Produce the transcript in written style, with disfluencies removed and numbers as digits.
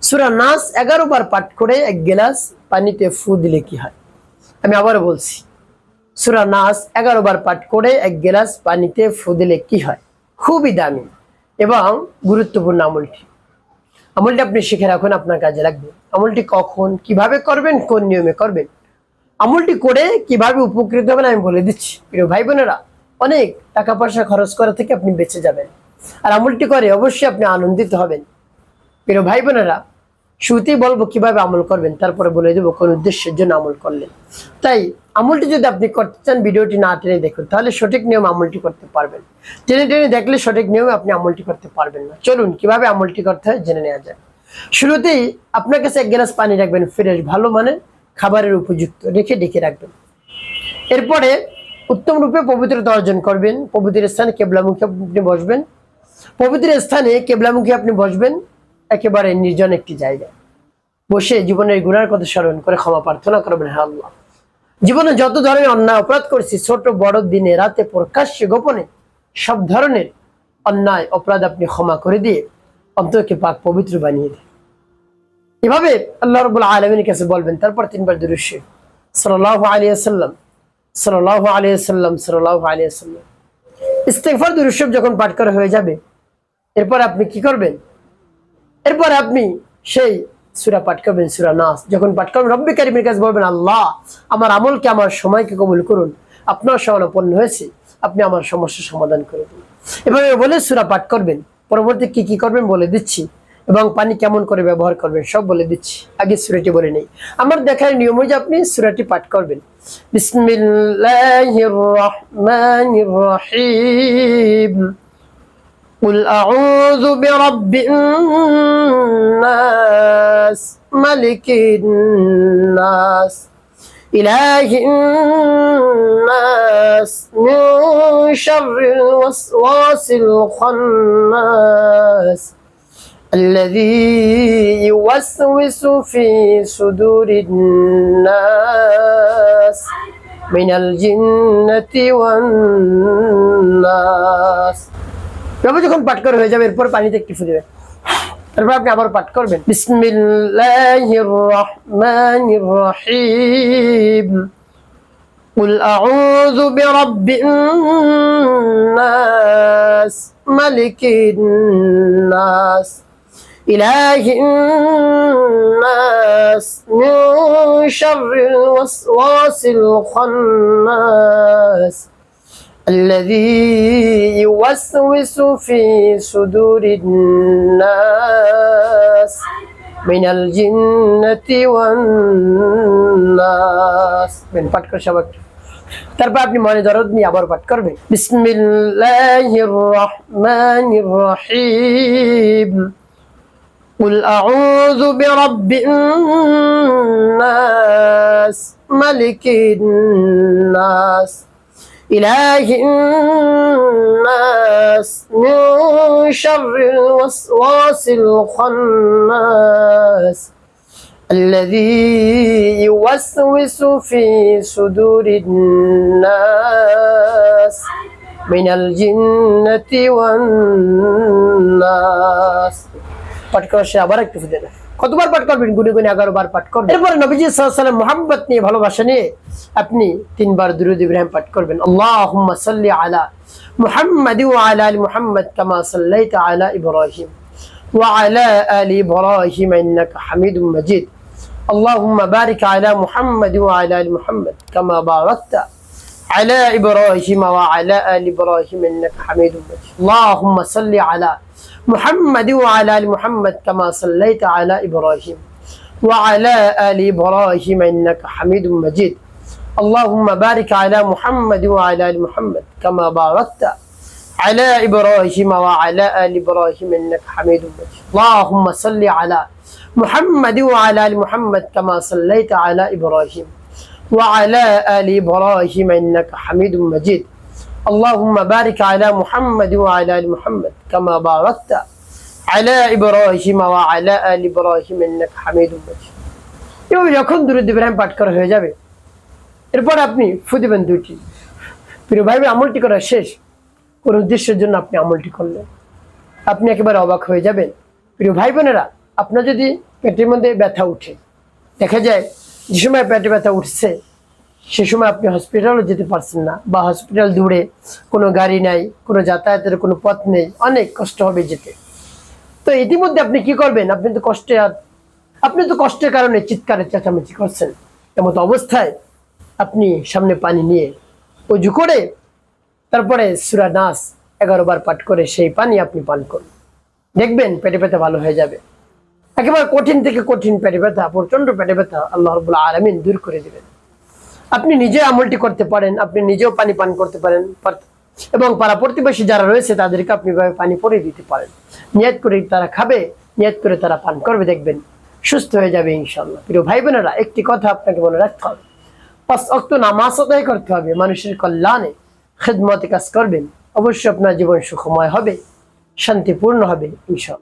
সূরা নাস 11 বার পাঠ করে এক গ্লাস পানিতে ফু দিলে কি হয়? আমি আবারও বলছি, সূরা নাস 11 বার পাঠ করে এক গ্লাস পানিতে ফু দিলে কি হয়? খুবই দামি এবং গুরুত্বপূর্ণ আমলটি। আমলটি আপনি শিখে রাখুন, আপনার কাজে লাগবে। আমলটি কখন, কিভাবে করবেন, কোন নিয়মে করবেন, আমলটি করে কিভাবে উপকৃত হবেন আমি বলে দিচ্ছি। প্রিয় ভাই বোনেরা, অনেক টাকা পয়সা খরচ করা থেকে আপনি বেঁচে যাবেন, আর আমলটি করে অবশ্যই আপনি আনন্দিত হবেন। প্রিয় ভাই বোনেরা, শুরুতেই বলবো কিভাবে আমল করবেন, তারপরে বলে দেবো কোন উদ্দেশ্যের জন্য আমল করলেন। তাই আমলটি যদি আপনি করতে চান, ভিডিওটি না টেনে দেখুন, তাহলে সঠিক নিয়ম আমলটি করতে পারবেন। টেনে টেনে দেখলে সঠিক নিয়মে আপনি আমলটি করতে পারবেন না। চলুন কিভাবে আমলটি করতে হয় জেনে নেওয়া যায়। শুরুতেই আপনার কাছে এক গ্লাস পানি রাখবেন, ফ্রেশ ভালো মানে খাবারের উপযুক্ত, রেখে ডেকে রাখবেন। এরপরে উত্তম রূপে পবিত্রতা অর্জন করবেন। পবিত্র স্থানে কেবলামুখী আপনি বসবেন। পবিত্র স্থানে কেবলামুখী আপনি বসবেন, একেবারে নির্জন একটি জায়গায় বসে জীবনের গুনার কথা স্মরণ করে ক্ষমা প্রার্থনা করবেন। হ্যাঁ আল্লাহ, জীবনে যত ধরনের অন্যায় অপরাধ করেছি, ছোট বড়, দিনে রাতে, প্রকাশ্যে গোপনে, সব ধরনের অন্যায় অপরাধ আপনি ক্ষমা করে দিয়ে অন্তরকে পাক পবিত্র বানিয়ে দেন। এভাবে আল্লাহ রাব্বুল আলামিনের কাছে বলবেন। তারপর 3 বার দুরূদ শরীফ সাল্লাল্লাহু আলাইহি ওয়াসাল্লাম, সাল্লাল্লাহু আলাইহি ওয়াসাল্লাম, সাল্লাল্লাহু আলাইহি ওয়াসাল্লাম, ইস্তিগফার দুরূদ শরীফ যখন পাঠ করা হয়ে যাবে, এরপর আপনি কি করবেন? এরপর আপনি সেই সূরা পাঠ করবেন, সূরা নাস। যখন পাঠ করবেন, রব্বি কারীমের কাছে বলবেন, আল্লাহ আমার আমলকে, আমার সময়কে কবুল করুন, আপনার শরণাপন্ন হয়েছে, আপনি আমার সমস্যার সমাধান করে দিন। এভাবে বলে সূরা পাঠ করবেন। পরবর্তী কি কি করবেন বলে দিচ্ছি, এবং পানি কেমন করে ব্যবহার করবেন সব বলে দিচ্ছি। আগে সূরাটি বলে নেই। আমার দেখার নিয়ম যে আপনি সূরাটি পাঠ করবেন। বিসমিল্লাহির রহমানির রহিম। قل أعوذ برب الناس ملك الناس إله الناس من شر الوسواس الخناس الذي يوسوس في صدور الناس من الجنة والناس। যখন পাঠ করা হয়ে যাবে, এরপর পানিতে একটু ফু দিবেন। তারপর আপনি আবার পাঠ করবেন, বিসমিল্লাহির রহমানির রহিম। قل أعوذ برب الناس ملك الناس إله الناس من شر الوسواس الخناس الذي يوسوس في صدور الناس من الجنة والناس। পাঠ করে সবাই। তারপর আপনি মনে দরদ নিয়ে আবার পাঠ করবেন, বিসমিল্লাহির রহমানির রহিম। قل أعوذ برب الناس ملك الناس إله الناس من شر الوسواس الخناس الذي يوسوس في صدور الناس من الجنة والناس। পাঠ করার সে আবার একটু ফুটে দেন। কতবার পাঠ করবেন? গুনে গুনে 11 বার পাঠ করবেন। এরপরে নবীজি সাল্লাল্লাহু আলাইহি ওয়াসাল্লাম মুহাব্বত নিয়ে, ভালোবাসা নিয়ে আপনি 3 বার দুরূদ ইব্রাহিম পাঠ করবেন। আল্লাহুম্মা সাল্লি আলা মুহাম্মাদি ওয়া আলা আলি মুহাম্মাদ কামা সাল্লাইতা আলা ইব্রাহিম ওয়া আলা আলি ইব্রাহিম ইন্নাকা হামিদুম মাজিদ। আল্লাহুম্মা বারিক আলা মুহাম্মাদি ওয়া আলা আলি মুহাম্মাদ কামা বারাকতা আলা ইব্রাহিম ওয়া আলা আলি ইব্রাহিম ইন্নাকা হামিদুম মাজিদ। আল্লাহুম্মা সাল্লি আলা محمد وعلى آل محمد كما صليت على إبراهيم وعلى آل إبراهيم إنك حميد مجيد. اللهم بارك على محمد وعلى آل محمد كما باركت على إبراهيم وعلى آل إبراهيم إنك حميد مجيد. اللهم صل على محمد وعلى آل محمد كما صليت على إبراهيم وعلى آل إبراهيم إنك حميد مجيد. اللهم بارك على محمد وعلى آل محمد كما باركت على إبراهيم وعلى آل إبراهيم إنك حميد مجيد। এভাবে যখন দুরূদ ইব্রাহিম পাঠ করা হয়ে যাবে, এরপর আপনি ফু দিবেন 2টি। প্রিয় ভাই, আমলটি করা শেষ। কোন উদ্দেশ্যের জন্য আপনি আমলটি করলেন, আপনি একেবারে অবাক হয়ে যাবেন। প্রিয় ভাই বোনেরা, আপনার যদি পেটের মধ্যে ব্যথা উঠে, দেখা যায় যে সময় পেটে ব্যথা উঠছে সে সময় আপনি হসপিটালও যেতে পারছেন না, বা হসপিটাল দূরে, কোনো গাড়ি নাই, কোনো যাতায়াতের কোনো পথ নেই, অনেক কষ্ট হবে যেতে। তো ইতিমধ্যে আপনি কি করবেন? আপনি তো কষ্টের কারণে চিৎকারে চেঁচামেচি করছেন। এমত অবস্থায় আপনি সামনে পানি নিয়ে অজু করে তারপরে সূরা নাস 11 বার পাঠ করে সেই পানি আপনি পান করুন, দেখবেন পেটে ব্যথা ভালো হয়ে যাবে। একেবারে কঠিন থেকে কঠিন পেটে ব্যথা, প্রচন্ড পেটে ব্যথা আল্লাহ রাব্বুল আলামিন দূর করে দিবেন। আপনি নিজে আমলটি করতে পারেন, আপনি নিজেও পানি পান করতে পারেন, এবং পাড়া প্রতিবেশী যারা রয়েছে তাদেরকে আপনি পানি পরিয়ে দিতে পারেন। নিয়ত করে তারা খাবে, নিয়ত করে তারা পান করবে, দেখবেন সুস্থ হয়ে যাবে ইনশাআল্লাহ। প্রিয় ভাই বোনেরা, একটি কথা আপনাকে মনে রাখতে হবে, 5 ওয়াক্ত নামাজ আদায় করতে হবে, মানুষের কল্যাণে খিদমতে কাজ করবেন, অবশ্যই আপনার জীবন সুখময় হবে, শান্তিপূর্ণ হবে ইনশাআল্লাহ।